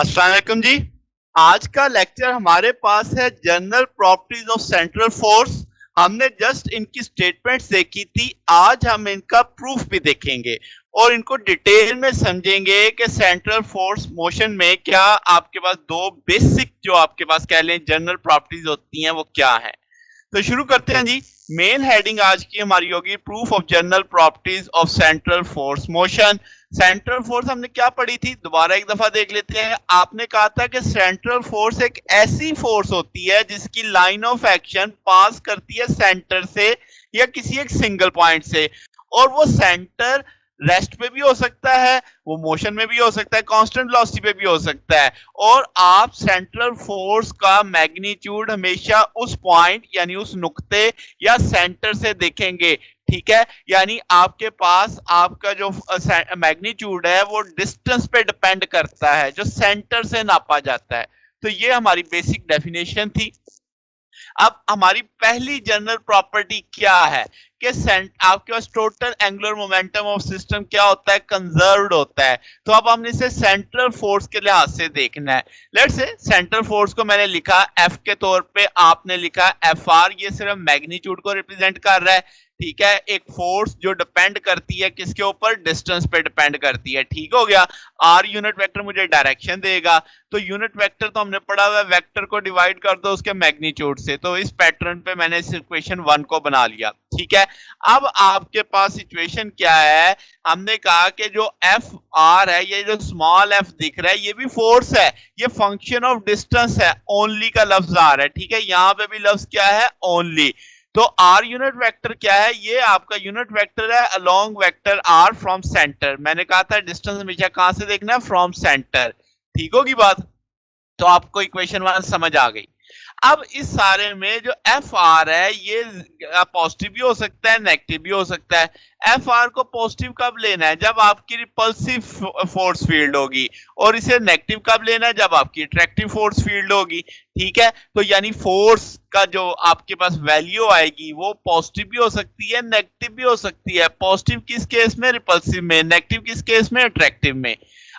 अस्सलाम वालेकुम जी। आज का लेक्चर हमारे पास है general properties of central force. हमने जस्ट इनकी स्टेटमेंट्स देखी थी, आज हम इनका प्रूफ भी देखेंगे और इनको डिटेल में समझेंगे कि सेंट्रल फोर्स मोशन में क्या आपके पास दो बेसिक जो आपके पास कह लें जनरल प्रॉपर्टीज होती हैं वो क्या है। तो शुरू करते हैं जी। मेन हेडिंग आज की हमारी होगी proof of general properties of central force motion. Central force हमने क्या पढ़ी थी, दोबारा एक दफा देख लेते हैं। आपने कहा था कि सेंट्रल फोर्स एक ऐसी फोर्स होती है जिसकी लाइन ऑफ एक्शन पास करती है सेंटर से या किसी एक सिंगल पॉइंट से, और वो सेंटर रेस्ट पे भी हो सकता है, वो मोशन में भी हो सकता है, कांस्टेंट वेलोसिटी पे भी हो सकता है। और आप सेंट्रल फोर्स का मैग्नीट्यूड हमेशा उस पॉइंट यानी उस नुक्ते या सेंटर से देखेंगे, ठीक है। यानी आपके पास आपका जो मैग्नीट्यूड है वो डिस्टेंस पे डिपेंड करता है जो सेंटर से नापा जाता है। तो ये हमारी बेसिक डेफिनेशन थी। अब हमारी पहली जनरल प्रॉपर्टी क्या है कि आपके पास total angular momentum of system क्या होता है, कंजर्व्ड होता है। तो अब हमने इसे सेंट्रल फोर्स के लिहाज से देखना है। लेट्स से सेंट्रल फोर्स को मैंने लिखा एफ के तौर पे, आपने लिखा एफ आर, ये सिर्फ मैग्नीट्यूड को रिप्रेजेंट कर रहा है, ठीक है। एक फोर्स जो डिपेंड करती है किसके ऊपर, डिस्टेंस पे डिपेंड करती है, ठीक हो गया। आर यूनिट वेक्टर मुझे डायरेक्शन देगा, तो यूनिट वेक्टर तो हमने पढ़ा हुआ है, वेक्टर को डिवाइड कर दो उसके मैग्नीट्यूड से। तो इस पैटर्न पे मैंने इस इक्वेशन 1 को बना लिया, ठीक है। अब आपके पास सिचुएशन क्या है, हमने कहा कि जो एफ आर है, ये जो स्मॉल एफ दिख रहा है ये भी फोर्स है, ये फंक्शन ऑफ डिस्टेंस है, ओनली का लफ्ज आ रहा है, ठीक है। यहां पे भी लफ्ज क्या है, ओनली। तो आर यूनिट वेक्टर क्या है, ये आपका यूनिट वेक्टर है along vector r from centre. मैंने कहा था डिस्टेंस हमेशा कहां से देखना है, फ्रॉम सेंटर, ठीक होगी बात। तो आपको इक्वेशन 1 समझ आ गई। अब इस सारे में जो एफ आर है ये पॉजिटिव भी हो सकता है, नेगेटिव भी हो सकता है। एफ आर को पॉजिटिव कब लेना है, जब आपकी रिपल्सिव फोर्स फील्ड होगी, और इसे नेगेटिव कब लेना है, जब आपकी अट्रैक्टिव फोर्स फील्ड होगी, ठीक है। तो यानी फोर्स का जो आपके पास वैल्यू आएगी वो पॉजिटिव भी हो सकती है, नेगेटिव भी हो सकती है। पॉजिटिव किस केस में, रिपल्सिव में, नेगेटिव किस केस में, अट्रैक्टिव में।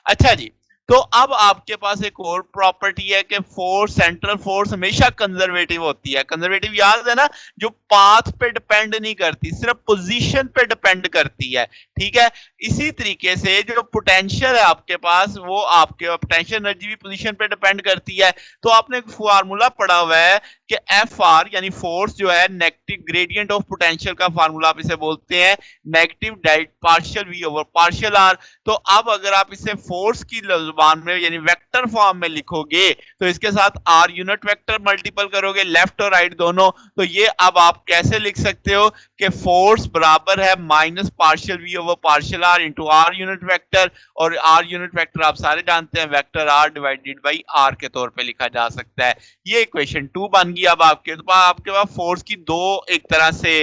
अच्छा जी, तो अब आपके पास एक और प्रॉपर्टी है कि फोर्स, सेंट्रल फोर्स हमेशा कंजर्वेटिव होती है। कंजर्वेटिव याद है ना, जो पाथ पे डिपेंड नहीं करती, सिर्फ पोजीशन पे डिपेंड करती है, ठीक है। इसी तरीके से जो पोटेंशियल है आपके पास, वो आपके पोटेंशियल एनर्जी भी पोजीशन पे डिपेंड करती है। तो आपने एक फार्मूला पढ़ा हुआ है कि एफ आर यानी फोर्स जो है नेगेटिव ग्रेडियंट ऑफ पोटेंशियल का फार्मूला आप इसे बोलते हैं, negative partial v over partial r. तो अब अगर आप इसे फोर्स की जुबान में यानी वेक्टर फॉर्म में लिखोगे तो इसके साथ आर यूनिट वेक्टर मल्टीपल करोगे, लेफ्ट और राइट दोनों, तो ये अब आप कैसे लिख सकते हो कि फोर्स बराबर है minus partial v over partial r into r unit vector. और आर यूनिट वेक्टर आप सारे जानते हैं, vector r divided by r के तौर पे लिखा जा सकता है। ये इक्वेशन 2 बन गई। अब आपके पास फोर्स की दो एक तरह से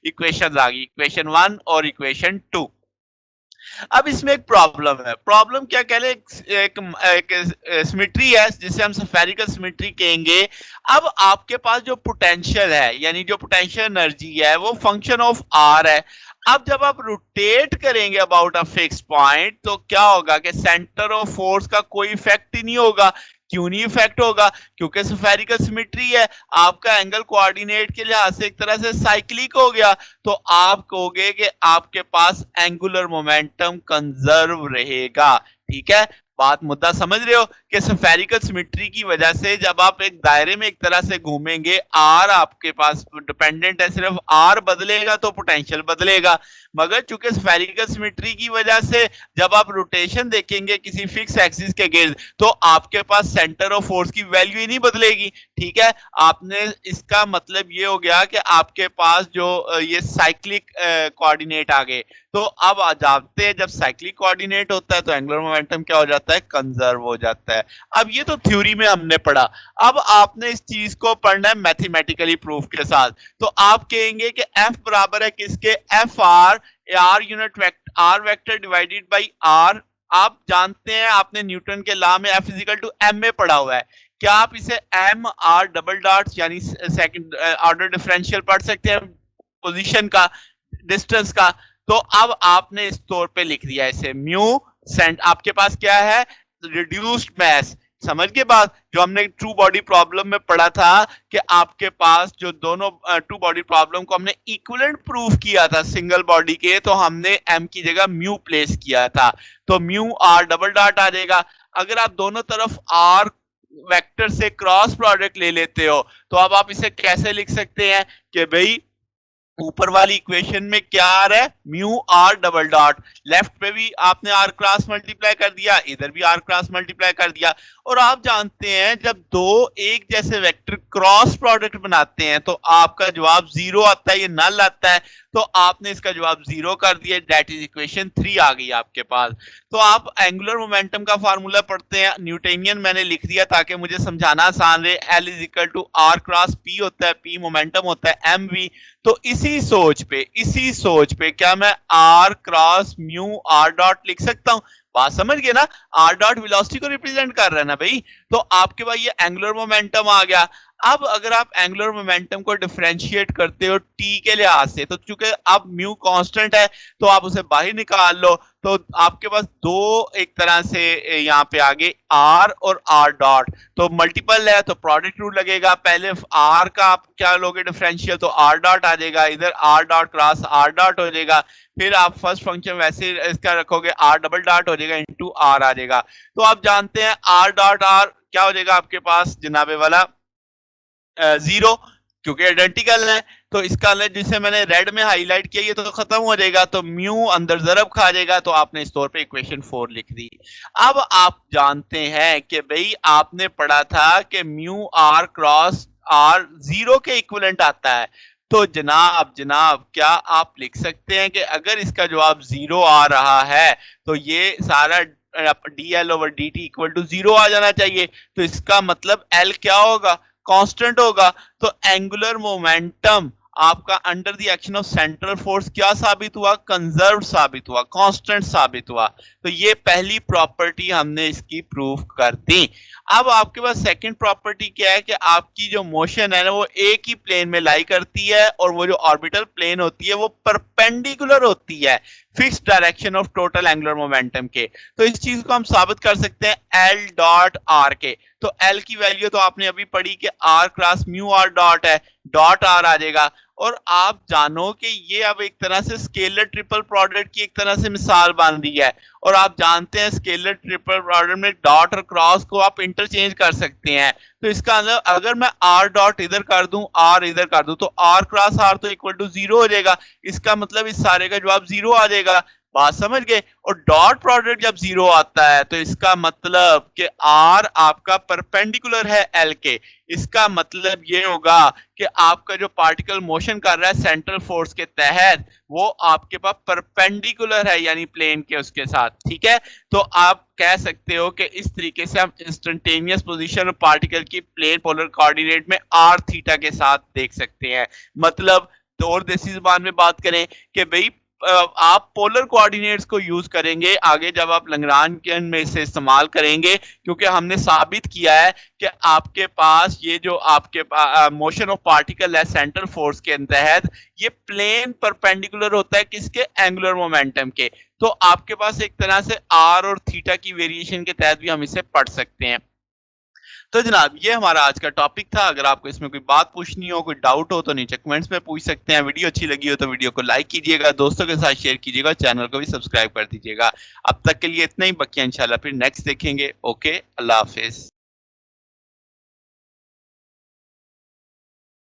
इक्वेशन आ गई, इक्वेशन 1 और इक्वेशन 2। अब इसमें एक प्रॉब्लम है। प्रॉब्लम क्या कह ले, एक सिमेट्री है जिसे हम स्फेरिकल सिमेट्री कहेंगे। अब आपके पास जो पोटेंशियल है यानी जो पोटेंशियल एनर्जी है वो फंक्शन ऑफ आर है। अब जब आप रोटेट करेंगे अबाउट अ फिक्स पॉइंट तो क्या होगा कि सेंटर ऑफ फोर्स का कोई इफेक्ट ही नहीं होगा। क्यों नहीं इफेक्ट होगा, क्योंकि स्फेरिकल सिमेट्री है, आपका एंगल कोऑर्डिनेट के लिहाज से एक तरह से साइक्लिक हो गया। तो आप कहोगे कि आपके पास एंगुलर मोमेंटम कंजर्व रहेगा, ठीक है। बात मुद्दा समझ रहे हो कि स्फेरिकल सिमेट्री की वजह से जब आप एक दायरे में एक तरह से घूमेंगे, आर आपके पास डिपेंडेंट है, सिर्फ आर बदलेगा तो पोटेंशियल बदलेगा। मगर चूंकि स्फेरिकल सिमेट्री की वजह से जब आप रोटेशन देखेंगे किसी फिक्स एक्सिस के गिर्द तो आपके पास सेंटर ऑफ फोर्स की वैल्यू ही नहीं बदलेगी, ठीक है। आपने इसका मतलब ये हो गया कि आपके पास जो ये साइक्लिक कोऑर्डिनेट आ गए। तो अब आ जाते हैं, जब साइक्लिक कोऑर्डिनेट होता है तो एंगुलर मोमेंटम क्या हो जाता है, कंजर्व हो जाता है। अब ये तो थ्योरी में हमने पढ़ा, अब आपने इस चीज को पढ़ना है मैथमेटिकली प्रूफ के साथ। तो आप कहेंगे कि एफ बराबर है किसके, F r, r unit vector, r vector divided by r. आप जानते हैं, आपने न्यूटन के लॉ में एफ इजिकल टू एम में पढ़ा हुआ है। क्या आप इसे एम आर डबल डॉट्स यानी सेकंड ऑर्डर डिफरेंशियल पढ़ सकते हैं पोजीशन का, डिस्टेंस का। तो अब आपने इस तौर पे लिख दिया इसे म्यू सेंट, आपके पास क्या है, रिड्यूस्ड मैस समझ गए बात? जो हमने ट्रू बॉडी प्रॉब्लम में पढ़ा था कि आपके पास जो दोनों ट्रू बॉडी प्रॉब्लम को हमने इक्विवेलेंट प्रूव किया था सिंगल बॉडी के, तो हमने m की जगह म्यू प्लेस किया था, तो म्यू r डबल डॉट आ जाएगा। अगर आप दोनों तरफ r वेक्टर से क्रॉस प्रोडक्ट ले लेते हो, तो अब आप इसे कैसे लिख सकते हैं कि भाई ऊपर वाली इक्वेशन में क्या आ रहा है, mu r double dot, left पे भी आपने आर क्रॉस मल्टीप्लाई कर दिया, इधर भी आर क्रॉस मल्टीप्लाई कर दिया। और आप जानते हैं जब दो एक जैसे वेक्टर क्रॉस प्रोडक्ट बनाते हैं तो आपका जवाब जीरो आता है, ये नल आता है, तो आपने इसका जवाब जीरो कर दिया, दैट इज इक्वेशन 3 आ गई आपके पास। तो आप एंगुलर मोमेंटम का फार्मूला पढ़ते हैं, न्यूटनियन मैंने लिख दिया ताकि मुझे समझाना आसान रहे, L is equal to r cross p होता है, पी मोमेंटम होता है एम वी। तो इसी सोच पे क्या मैं r cross mu r dot लिख सकता हूं? बात समझ गए ना? आर डॉट वेलोसिटी को रिप्रेजेंट कर रहा है ना भाई, तो आपके पास ये एंगुलर मोमेंटम आ गया। अब अगर आप एंगुलर मोमेंटम को डिफरेंशिएट करते हो टी के लिहाज से, तो चूंकि अब म्यू कांस्टेंट है तो आप उसे बाहर निकाल लो, तो आपके पास दो एक तरह से यहाँ पे आगे आर और आर डॉट, तो मल्टीपल है तो प्रोडक्ट रूल लगेगा, पहले आर का आप क्या लोगे डिफरेंशियल, तो आर डॉट आ जाएगा, इधर R dot cross R dot हो जाएगा, फिर आप फर्स्ट फंक्शन वैसे इसका रखोगे आर डबल डॉट हो जाएगा इंटू आर आ जाएगा। तो आप जानते हैं आर डॉट आर क्या हो जाएगा आपके पास जनाबे वाला जीरो, क्योंकि आइडेंटिकल है। तो इसका जिसे मैंने रेड में हाईलाइट किया ये तो खत्म हो जाएगा, तो म्यू अंदर जरब खा जाएगा, तो आपने इस तौर पे इक्वेशन 4 लिख दी। अब आप जानते हैं कि भाई आपने पढ़ा था कि mu r cross r zero के इक्विवेलेंट आता है, तो जनाब क्या आप लिख सकते हैं कि अगर इसका जवाब जीरो आ रहा है तो ये सारा dl over dt equal to zero आ जाना चाहिए, तो इसका मतलब l क्या होगा, कांस्टेंट होगा। तो एंगुलर मोमेंटम आपका under the action of central force क्या साबित हुआ, कंजर्व साबित हुआ, कांस्टेंट साबित हुआ। तो ये पहली प्रॉपर्टी हमने इसकी प्रूफ कर दी। अब आपके पास सेकंड प्रॉपर्टी क्या है कि आपकी जो मोशन है ना वो एक ही प्लेन में लाई करती है, और वो जो ऑर्बिटल प्लेन होती है वो परपेंडिकुलर होती है fix direction of total angular momentum के। तो इस चीज को हम साबित कर सकते हैं एल डॉट आर के। तो एल की वैल्यू तो आपने अभी पढ़ी कि r cross mu r dot है, डॉट आर आ जाएगा। और आप जानो कि ये अब एक तरह से स्केलर ट्रिपल प्रोडक्ट की एक तरह से मिसाल बन रही है, और आप जानते हैं स्केलर ट्रिपल प्रोडक्ट में डॉट और क्रॉस को आप इंटरचेंज कर सकते हैं। तो इसका मतलब अगर मैं आर डॉट इधर कर दूं, आर इधर कर दूं, तो आर क्रॉस आर तो इक्वल टू जीरो हो जाएगा, इसका मतलब इस सारे का जवाब जीरो आ जाएगा। बात समझ गए? और डॉट प्रोडक्ट जब जीरो आता है तो इसका मतलब कि आर आपका परपेंडिकुलर है एल के, इसका मतलब ये होगा कि आपका जो पार्टिकल मोशन कर रहा है सेंट्रल फोर्स के तहत वो आपके पास परपेंडिकुलर है, यानी प्लेन के उसके साथ, ठीक है। तो आप कह सकते हो कि इस तरीके से हम इंस्टेंटेनियस पोजीशन ऑफ पार्टिकल की प्लेन पोलर कोऑर्डिनेट में आर थीटा के साथ देख सकते हैं। मतलब तो और देसी जुबान में बात करें कि भाई आप पोलर कोऑर्डिनेट्स को यूज करेंगे आगे जब आप लैग्रांजियन में से इस्तेमाल करेंगे, क्योंकि हमने साबित किया है कि आपके पास ये जो आपके मोशन ऑफ पार्टिकल है सेंट्रल फोर्स के तहत ये प्लेन परपेंडिकुलर होता है किसके, एंगुलर मोमेंटम के। तो आपके पास एक तरह से आर और थीटा की वेरिएशन के तहत भी हम इसे पढ़ सकते हैं। तो जनाब ये हमारा आज का टॉपिक था। अगर आपको इसमें कोई बात पूछनी हो, कोई डाउट हो तो नीचे कमेंट्स में पूछ सकते हैं। वीडियो अच्छी लगी हो तो वीडियो को लाइक कीजिएगा, दोस्तों के साथ शेयर कीजिएगा, चैनल को भी सब्सक्राइब कर दीजिएगा। अब तक के लिए इतना ही, बाकी इंशाल्लाह फिर नेक्स्ट देखेंगे। ओके, अल्लाह हाफिज।